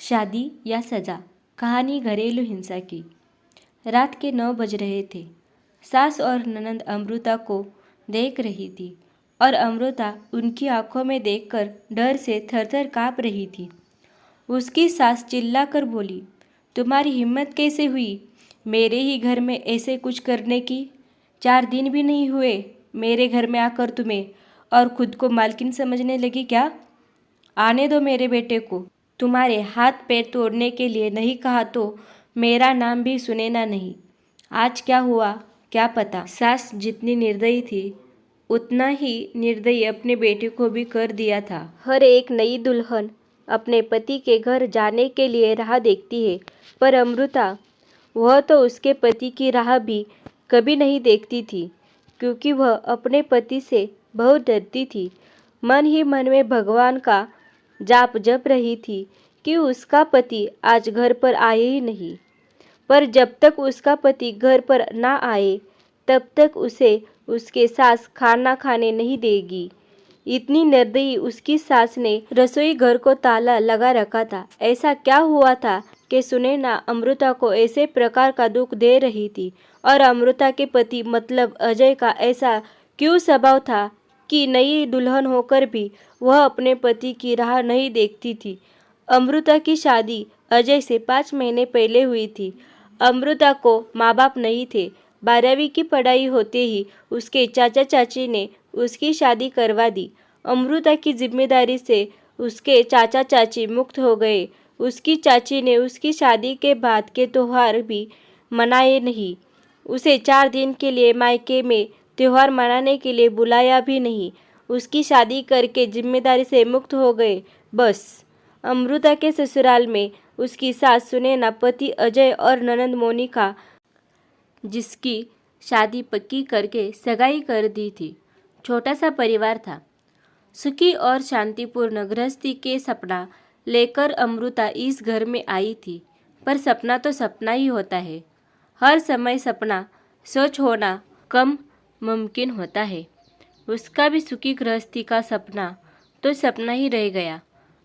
शादी या सजा, कहानी घरेलू हिंसा की। रात के 9 बज रहे थे। सास और ननंद अमृता को देख रही थी और अमृता उनकी आंखों में देखकर डर से थरथर काँप रही थी। उसकी सास चिल्लाकर बोली, तुम्हारी हिम्मत कैसे हुई मेरे ही घर में ऐसे कुछ करने की? 4 दिन भी नहीं हुए मेरे घर में आकर तुम्हें, और खुद को मालकिन समझने लगी क्या? आने दो मेरे बेटे को। तुम्हारे हाथ पैर तोड़ने के लिए नहीं कहा तो मेरा नाम भी सुनेना नहीं। आज क्या हुआ क्या पता। सास जितनी निर्दयी थी उतना ही निर्दयी अपने बेटे को भी कर दिया था। हर एक नई दुल्हन अपने पति के घर जाने के लिए राह देखती है, पर अमृता, वह तो उसके पति की राह भी कभी नहीं देखती थी, क्योंकि वह अपने पति से बहुत डरती थी। मन ही मन में भगवान का जाप जप रही थी कि उसका पति आज घर पर आए ही नहीं। पर जब तक उसका पति घर पर ना आए तब तक उसे उसके सास खाना खाने नहीं देगी। इतनी निर्दयी उसकी सास ने रसोई घर को ताला लगा रखा था। ऐसा क्या हुआ था कि सुनैना अमृता को ऐसे प्रकार का दुख दे रही थी, और अमृता के पति मतलब अजय का ऐसा क्यों स्वभाव था कि नई दुल्हन होकर भी वह अपने पति की राह नहीं देखती थी। अमृता की शादी अजय से 5 महीने पहले हुई थी। अमृता को माँ बाप नहीं थे। 12वीं की पढ़ाई होते ही उसके चाचा चाची ने उसकी शादी करवा दी। अमृता की जिम्मेदारी से उसके चाचा चाची मुक्त हो गए। उसकी चाची ने उसकी शादी के बाद के त्योहार भी मनाए नहीं। उसे 4 दिन के लिए मायके में त्योहार मनाने के लिए बुलाया भी नहीं। उसकी शादी करके जिम्मेदारी से मुक्त हो गए बस। अमृता के ससुराल में उसकी सास सुनैना, पति अजय और ननंद मोनिका, जिसकी शादी पक्की करके सगाई कर दी थी। छोटा सा परिवार था। सुखी और शांतिपूर्ण गृहस्थी के सपना लेकर अमृता इस घर में आई थी। पर सपना तो सपना ही होता है। हर समय सपना सच होना कम मुमकिन होता है। उसका भी सुखी गृहस्थी का सपना तो सपना ही रह गया।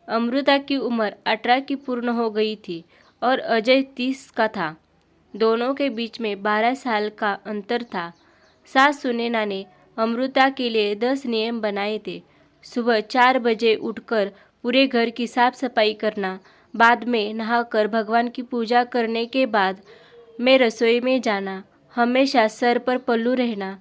अमृता की उम्र 18 की पूर्ण हो गई थी और अजय 30 का था। दोनों के बीच में 12 साल का अंतर था। सास सुनैना ने अमृता के लिए 10 नियम बनाए थे। सुबह 4 बजे उठकर पूरे घर की साफ सफाई करना, बाद में नहाकर भगवान की पूजा करने के बाद में रसोई में जाना, हमेशा सर पर पल्लू रहना,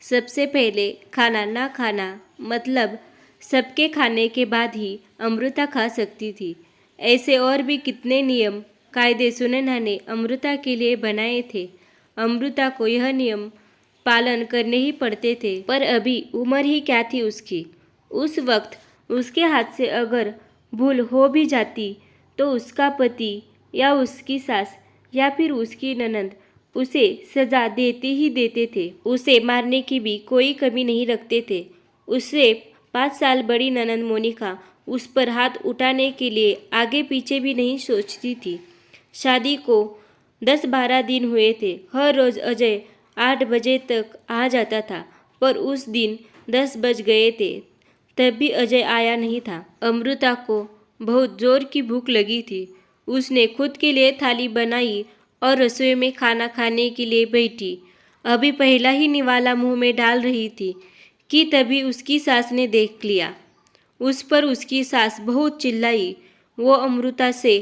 सबसे पहले खाना ना खाना, मतलब सबके खाने के बाद ही अमृता खा सकती थी। ऐसे और भी कितने नियम कायदे सुनैना ने अमृता के लिए बनाए थे। अमृता को यह नियम पालन करने ही पड़ते थे, पर अभी उम्र ही क्या थी उसकी। उस वक्त उसके हाथ से अगर भूल हो भी जाती तो उसका पति या उसकी सास या फिर उसकी ननंद उसे सजा देते ही देते थे। उसे मारने की भी कोई कमी नहीं रखते थे। उससे 5 साल बड़ी ननंद मोनिका उस पर हाथ उठाने के लिए आगे पीछे भी नहीं सोचती थी। शादी को 10-12 दिन हुए थे। हर रोज अजय 8 बजे तक आ जाता था, पर उस दिन 10 बज गए थे तब भी अजय आया नहीं था। अमृता को बहुत जोर की भूख लगी थी। उसने खुद के लिए थाली बनाई और रसोई में खाना खाने के लिए बैठी। अभी पहला ही निवाला मुंह में डाल रही थी कि तभी उसकी सास ने देख लिया। उस पर उसकी सास बहुत चिल्लाई। वो अमृता से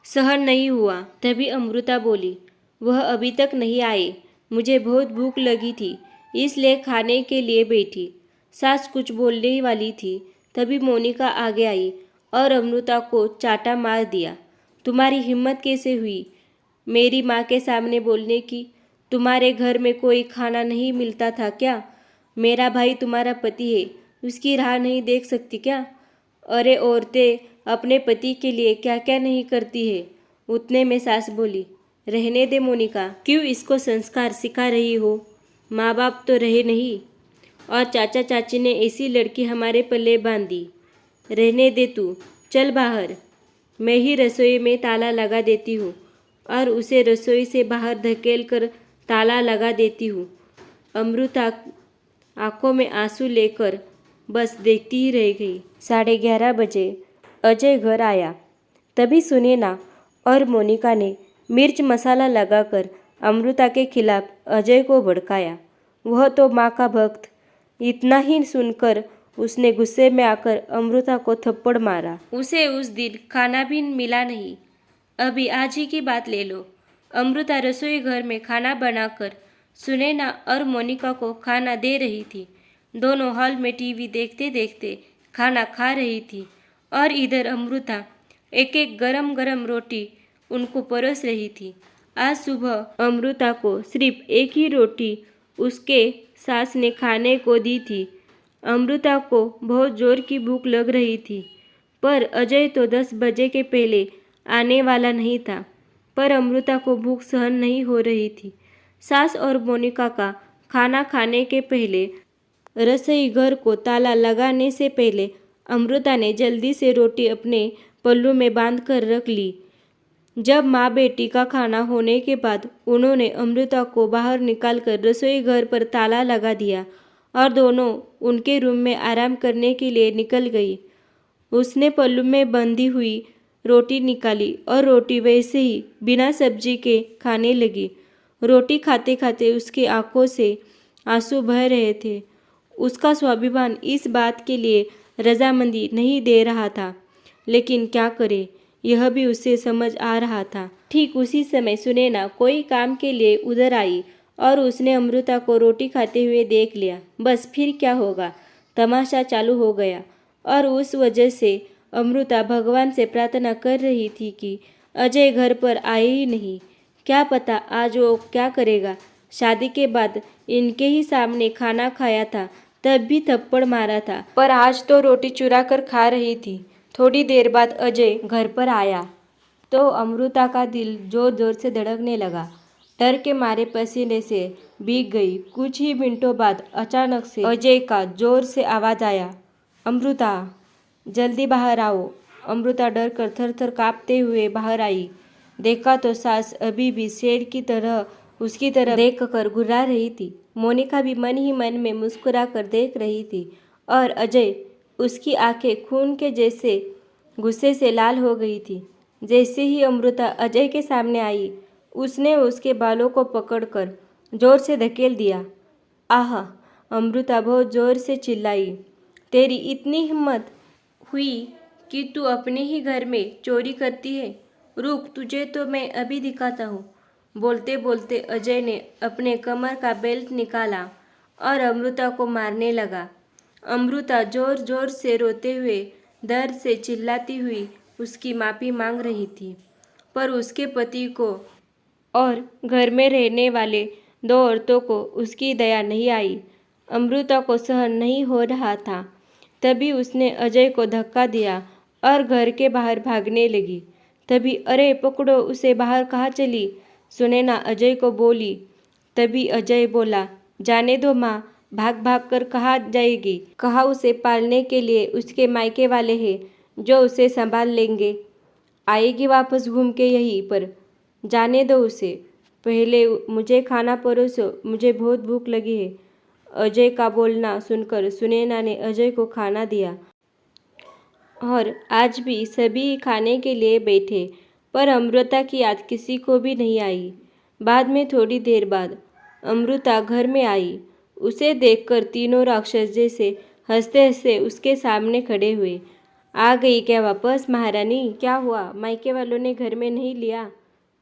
सहन नहीं हुआ। तभी अमृता बोली, वह अभी तक नहीं आए, मुझे बहुत भूख लगी थी इसलिए खाने के लिए बैठी। सास कुछ बोलने वाली थी, तभी मोनिका आगे आई और अमृता को चाटा मार दिया। तुम्हारी हिम्मत कैसे हुई मेरी माँ के सामने बोलने की? तुम्हारे घर में कोई खाना नहीं मिलता था क्या? मेरा भाई तुम्हारा पति है, उसकी राह नहीं देख सकती क्या? अरे औरतें अपने पति के लिए क्या क्या नहीं करती है। उतने में सास बोली, रहने दे मोनिका, क्यों इसको संस्कार सिखा रही हो? माँ बाप तो रहे नहीं और चाचा चाची ने ऐसी लड़की हमारे पल्ले बांधी। रहने दे तू, चल बाहर। मैं ही रसोई में ताला लगा देती हूँ और उसे रसोई से बाहर धकेल कर ताला लगा देती हूँ। अमृता आंखों में आंसू लेकर बस देखती ही रह गई। 11:30 बजे अजय घर आया। तभी सुनैना और मोनिका ने मिर्च मसाला लगाकर अमृता के खिलाफ अजय को भड़काया। वह तो माँ का भक्त। इतना ही सुनकर उसने गुस्से में आकर अमृता को थप्पड़ मारा। उसे उस दिन खाना भी मिला नहीं। अभी आज ही की बात ले लो। अमृता रसोई घर में खाना बनाकर सुनैना और मोनिका को खाना दे रही थी। दोनों हॉल में टीवी देखते देखते खाना खा रही थी और इधर अमृता एक एक गरम गरम रोटी उनको परोस रही थी। आज सुबह अमृता को सिर्फ एक ही रोटी उसके सास ने खाने को दी थी। अमृता को बहुत जोर की भूख लग रही थी, पर अजय तो 10 बजे के पहले आने वाला नहीं था। पर अमृता को भूख सहन नहीं हो रही थी। सास और मोनिका का खाना खाने के पहले रसोई घर को ताला लगाने से पहले अमृता ने जल्दी से रोटी अपने पल्लू में बांध कर रख ली। जब माँ बेटी का खाना होने के बाद उन्होंने अमृता को बाहर निकालकर रसोई घर पर ताला लगा दिया और दोनों उनके रूम में आराम करने के लिए निकल गई। उसने पल्लू में बंधी हुई रोटी निकाली और रोटी वैसे ही बिना सब्जी के खाने लगी। रोटी खाते खाते उसकी आंखों से आंसू बह रहे थे। उसका स्वाभिमान इस बात के लिए रजामंदी नहीं दे रहा था, लेकिन क्या करे, यह भी उसे समझ आ रहा था। ठीक उसी समय सुनैना कोई काम के लिए उधर आई और उसने अमृता को रोटी खाते हुए देख लिया। बस फिर क्या होगा, तमाशा चालू हो गया और उस वजह से अमृता भगवान से प्रार्थना कर रही थी कि अजय घर पर आए ही नहीं। क्या पता आज वो क्या करेगा। शादी के बाद इनके ही सामने खाना खाया था, तब भी थप्पड़ मारा था, पर आज तो रोटी चुरा कर खा रही थी। थोड़ी देर बाद अजय घर पर आया तो अमृता का दिल जोर जोर से धड़कने लगा। डर के मारे पसीने से भीग गई। कुछ ही मिनटों बाद अचानक से अजय का जोर से आवाज़ आया, अमृता जल्दी बाहर आओ। अमृता डर कर थर थर काँपते हुए बाहर आई। देखा तो सास अभी भी शेर की तरह उसकी तरफ देख कर घुरा रही थी। मोनिका भी मन ही मन में मुस्कुरा कर देख रही थी और अजय, उसकी आंखें खून के जैसे गुस्से से लाल हो गई थी। जैसे ही अमृता अजय के सामने आई, उसने उसके बालों को पकड़कर जोर से धकेल दिया। आह! अमृता बहुत जोर से चिल्लाई। तेरी इतनी हिम्मत हुई कि तू अपने ही घर में चोरी करती है? रुक, तुझे तो मैं अभी दिखाता हूँ। बोलते बोलते अजय ने अपने कमर का बेल्ट निकाला और अमृता को मारने लगा। अमृता जोर जोर से रोते हुए दर्द से चिल्लाती हुई उसकी माफ़ी मांग रही थी, पर उसके पति को और घर में रहने वाले 2 औरतों को उसकी दया नहीं आई। अमृता को सहन नहीं हो रहा था। तभी उसने अजय को धक्का दिया और घर के बाहर भागने लगी। तभी अरे पकड़ो उसे, बाहर कहाँ चली? सुनैना अजय को बोली। तभी अजय बोला, जाने दो माँ, भाग भाग कर कहाँ जाएगी? कहा उसे पालने के लिए उसके मायके वाले हैं जो उसे संभाल लेंगे। आएगी वापस घूम के यहीं पर। जाने दो उसे, पहले मुझे खाना परोसो, मुझे बहुत भूख लगी है। अजय का बोलना सुनकर सुनैना ने अजय को खाना दिया और आज भी सभी खाने के लिए बैठे, पर अमृता की याद किसी को भी नहीं आई। बाद में थोड़ी देर बाद अमृता घर में आई। उसे देखकर तीनों राक्षस जैसे हंसते हंसते उसके सामने खड़े हुए। आ गई क्या वापस महारानी? क्या हुआ, मायके वालों ने घर में नहीं लिया?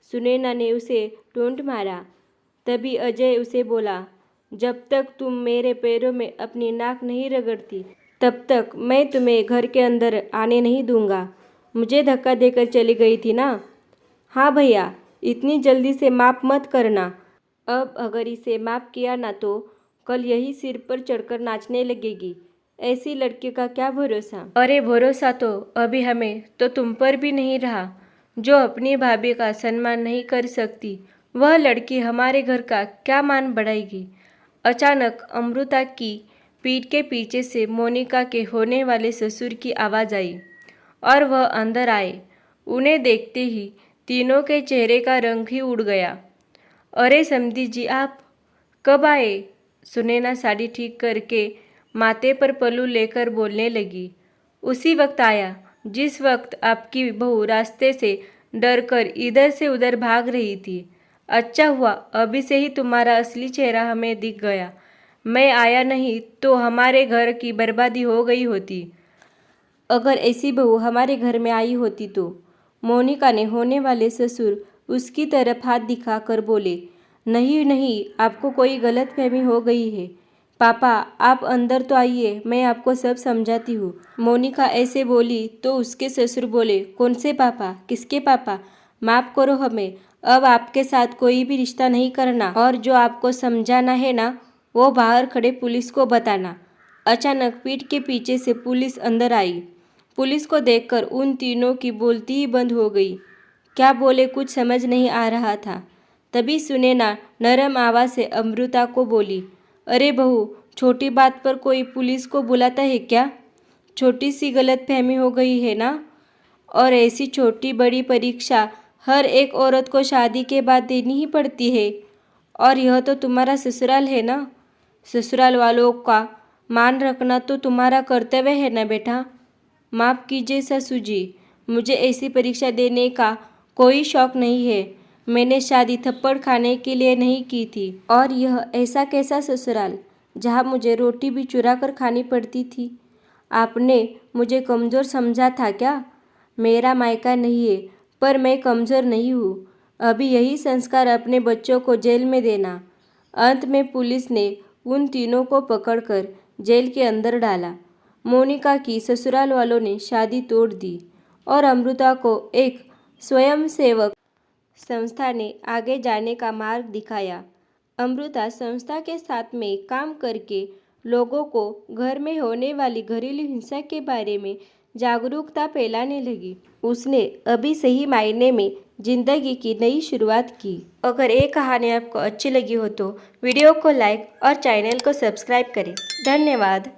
सुनैना ने उसे टोंट मारा। तभी अजय उसे बोला, जब तक तुम मेरे पैरों में अपनी नाक नहीं रगड़ती, तब तक मैं तुम्हें घर के अंदर आने नहीं दूंगा। मुझे धक्का देकर चली गई थी ना? हाँ भैया, इतनी जल्दी से माफ़ मत करना। अब अगर इसे माफ़ किया ना तो कल यही सिर पर चढ़कर नाचने लगेगी। ऐसी लड़की का क्या भरोसा? अरे भरोसा तो अभी हमें तो तुम पर भी नहीं रहा। जो अपनी भाभी का सम्मान नहीं कर सकती, वह लड़की हमारे घर का क्या मान बढ़ाएगी? अचानक अमृता की पीठ के पीछे से मोनिका के होने वाले ससुर की आवाज़ आई और वह अंदर आए। उन्हें देखते ही तीनों के चेहरे का रंग ही उड़ गया। अरे समधी जी, आप कब आए? सुनैना साड़ी ठीक करके माथे पर पल्लू लेकर बोलने लगी। उसी वक्त आया जिस वक्त आपकी बहू रास्ते से डरकर इधर से उधर भाग रही थी। अच्छा हुआ अभी से ही तुम्हारा असली चेहरा हमें दिख गया। मैं आया नहीं तो हमारे घर की बर्बादी हो गई होती। अगर ऐसी बहू हमारे घर में आई होती तो। मोनिका ने होने वाले ससुर उसकी तरफ हाथ दिखाकर बोले, नहीं नहीं, आपको कोई गलतफहमी हो गई है। पापा आप अंदर तो आइए, मैं आपको सब समझाती हूँ। मोनिका ऐसे बोली तो उसके ससुर बोले, कौन से पापा, किसके पापा? माफ़ करो हमें, अब आपके साथ कोई भी रिश्ता नहीं करना, और जो आपको समझाना है ना वो बाहर खड़े पुलिस को बताना। अचानक पीठ के पीछे से पुलिस अंदर आई। पुलिस को देखकर उन तीनों की बोलती ही बंद हो गई। क्या बोले कुछ समझ नहीं आ रहा था। तभी सुनैना नरम आवाज़ से अमृता को बोली, अरे बहू, छोटी बात पर कोई पुलिस को बुलाता है क्या? छोटी सी गलतफहमी हो गई है ना? और ऐसी छोटी बड़ी परीक्षा हर एक औरत को शादी के बाद देनी ही पड़ती है। और यह तो तुम्हारा ससुराल है ना? ससुराल वालों का मान रखना तो तुम्हारा कर्तव्य है ना बेटा। माफ़ कीजिए सासू जी, मुझे ऐसी परीक्षा देने का कोई शौक नहीं है। मैंने शादी थप्पड़ खाने के लिए नहीं की थी। और यह ऐसा कैसा ससुराल जहाँ मुझे रोटी भी चुरा कर खानी पड़ती थी? आपने मुझे कमज़ोर समझा था क्या? मेरा मायका नहीं है पर मैं कमज़ोर नहीं हूँ। अभी यही संस्कार अपने बच्चों को जेल में देना। अंत में पुलिस ने उन तीनों को पकड़कर जेल के अंदर डाला। मोनिका की ससुराल वालों ने शादी तोड़ दी और अमृता को एक स्वयंसेवक संस्था ने आगे जाने का मार्ग दिखाया। अमृता संस्था के साथ में काम करके लोगों को घर में होने वाली घरेलू हिंसा के बारे में जागरूकता फैलाने लगी। उसने अभी सही मायने में जिंदगी की नई शुरुआत की। अगर ये कहानी आपको अच्छी लगी हो तो वीडियो को लाइक और चैनल को सब्सक्राइब करें। धन्यवाद।